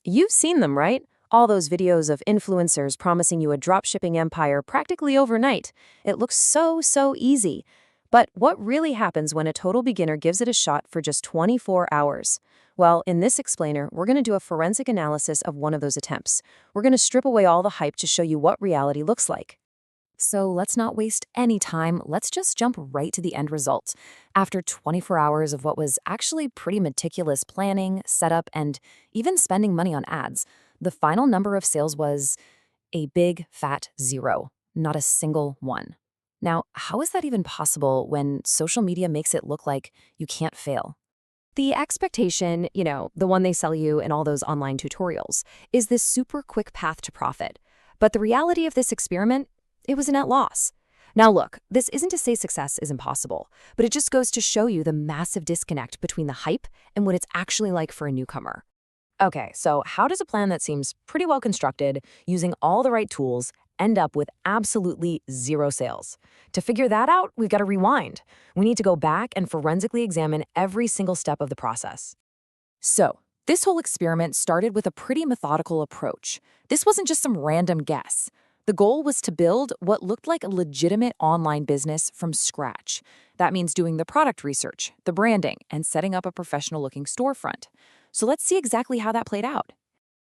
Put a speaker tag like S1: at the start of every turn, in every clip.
S1: You've seen them, right? All those videos of influencers promising you a dropshipping empire practically overnight. It looks so easy. But what really happens when a total beginner gives it a shot for just 24 hours? Well, in this explainer, we're going to do a forensic analysis of one of those attempts. We're going to strip away all the hype to show you what reality looks like. So let's not waste any time. Let's just jump right to the end result. After 24 hours of what was actually pretty meticulous planning, setup, and even spending money on ads, the final number of sales was a big, fat 0. Not a single one. Now, how is that even possible when social media makes it look like you can't fail? The expectation, the one they sell you in all those online tutorials, is this super quick path to profit. But the reality of this experiment, it was a net loss. Now look, this isn't to say success is impossible, but it just goes to show you the massive disconnect between the hype and what it's actually like for a newcomer. Okay, so how does a plan that seems pretty well constructed, using all the right tools, end up with absolutely 0 sales? To figure that out, we've got to rewind. We need to go back and forensically examine every single step of the process. So, this whole experiment started with a pretty methodical approach. This wasn't just some random guess. The goal was to build what looked like a legitimate online business from scratch. That means doing the product research, the branding, and setting up a professional-looking storefront. So let's see exactly how that played out.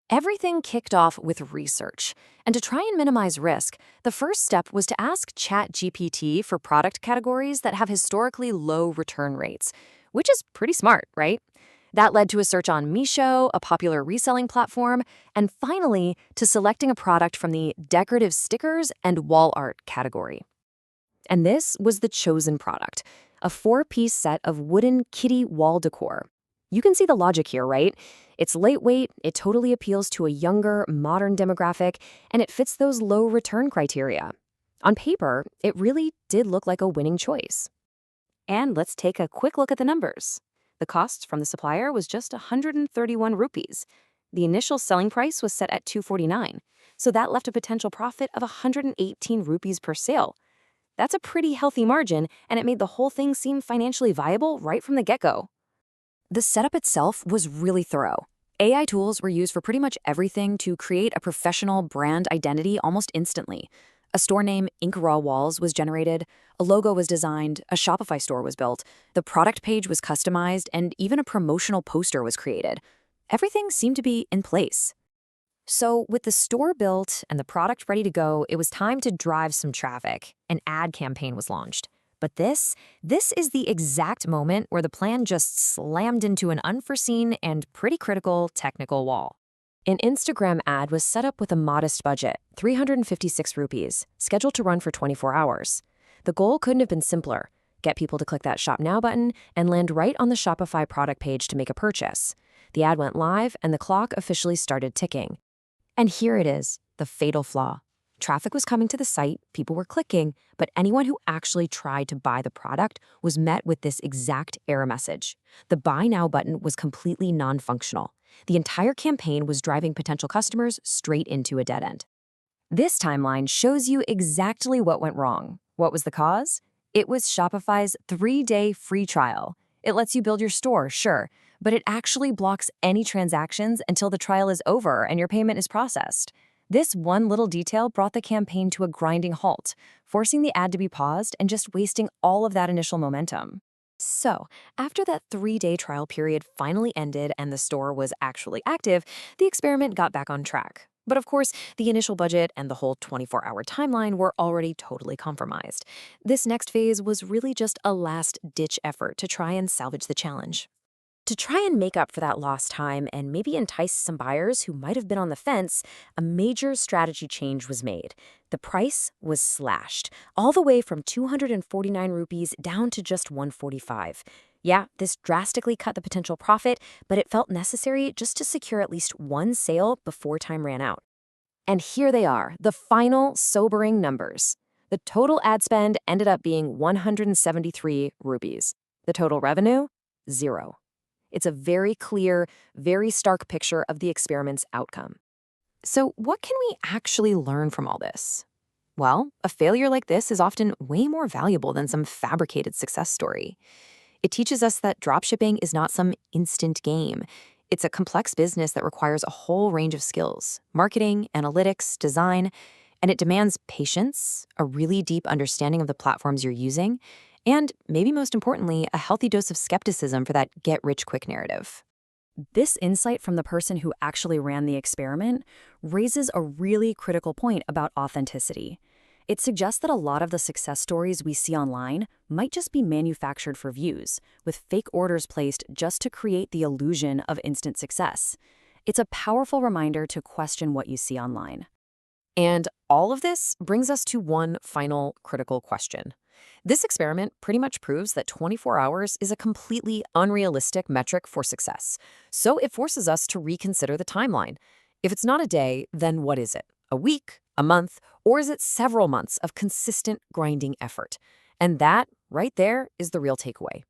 S1: Everything kicked off with research. And to try and minimize risk, the first step was to ask ChatGPT for product categories that have historically low return rates, which is pretty smart, right? That led to a search on Meesho, a popular reselling platform, and finally to selecting a product from the decorative stickers and wall art category. And this was the chosen product, a 4-piece set of wooden kitty wall decor. You can see the logic here, right? It's lightweight, it totally appeals to a younger, modern demographic, and it fits those low return criteria. On paper, it really did look like a winning choice. And let's take a quick look at the numbers. The cost from the supplier was just 131 rupees. The initial selling price was set at 249, so that left a potential profit of 118 rupees per sale. That's a pretty healthy margin, and it made the whole thing seem financially viable right from the get-go. The setup itself was really thorough. AI tools were used for pretty much everything to create a professional brand identity almost instantly. A store name, Ink Raw Walls, was generated, a logo was designed, a Shopify store was built, the product page was customized, and even a promotional poster was created. Everything seemed to be in place. So with the store built and the product ready to go, it was time to drive some traffic. An ad campaign was launched. But this is the exact moment where the plan just slammed into an unforeseen and pretty critical technical wall. An Instagram ad was set up with a modest budget, 356 rupees, scheduled to run for 24 hours. The goal couldn't have been simpler. Get people to click that Shop Now button and land right on the Shopify product page to make a purchase. The ad went live and the clock officially started ticking. And here it is, the fatal flaw. Traffic was coming to the site, people were clicking, but anyone who actually tried to buy the product was met with this exact error message. The Buy Now button was completely non-functional. The entire campaign was driving potential customers straight into a dead end. This timeline shows you exactly what went wrong. What was the cause? It was Shopify's 3-day free trial. It lets you build your store, sure, but it actually blocks any transactions until the trial is over and your payment is processed. This one little detail brought the campaign to a grinding halt, forcing the ad to be paused and just wasting all of that initial momentum. So, after that 3-day trial period finally ended and the store was actually active, the experiment got back on track. But of course, the initial budget and the whole 24-hour timeline were already totally compromised. This next phase was really just a last-ditch effort to try and salvage the challenge. To try and make up for that lost time and maybe entice some buyers who might have been on the fence, a major strategy change was made. The price was slashed, all the way from 249 rupees down to just 145. Yeah, this drastically cut the potential profit, but it felt necessary just to secure at least one sale before time ran out. And here they are, the final sobering numbers. The total ad spend ended up being 173 rupees. The total revenue? 0. It's a very clear, very stark picture of the experiment's outcome. So what can we actually learn from all this? Well, a failure like this is often way more valuable than some fabricated success story. It teaches us that dropshipping is not some instant game. It's a complex business that requires a whole range of skills: marketing, analytics, design, and it demands patience, a really deep understanding of the platforms you're using, and maybe most importantly, a healthy dose of skepticism for that get rich quick narrative.
S2: This insight from the person who actually ran the experiment raises a really critical point about authenticity. It suggests that a lot of the success stories we see online might just be manufactured for views, with fake orders placed just to create the illusion of instant success. It's a powerful reminder to question what you see online.
S1: And all of this brings us to one final critical question. This experiment pretty much proves that 24 hours is a completely unrealistic metric for success. So it forces us to reconsider the timeline. If it's not a day, then what is it? A week? A month? Or is it several months of consistent grinding effort? And that, right there, is the real takeaway.